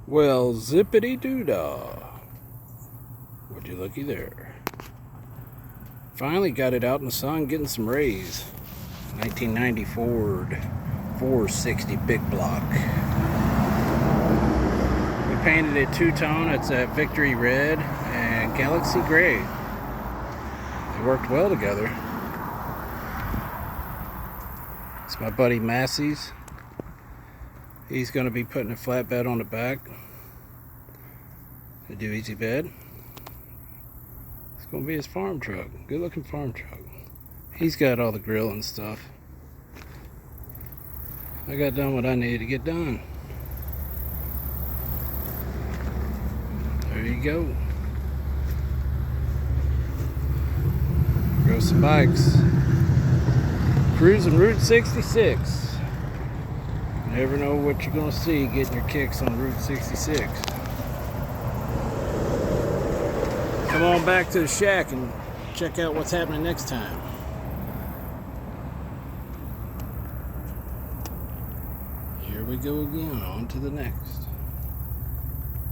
Well, zippity doo dah. Would you looky there? Finally got it out in the sun, getting some rays. 1990 Ford 460 big block. We painted it two-tone. It's a Victory Red and Galaxy Gray. They worked well together. It's my buddy Massey's. He's going to be putting a flatbed on the back. A do-easy bed. It's going to be his farm truck. Good looking farm truck. He's got all the grill and stuff. I got done what I needed to get done. There you go. Grow some bikes. Cruising Route 66. You never know what you're going to see getting your kicks on Route 66. Come on back to the shack and check out what's happening next time. Here we go again, on to the next.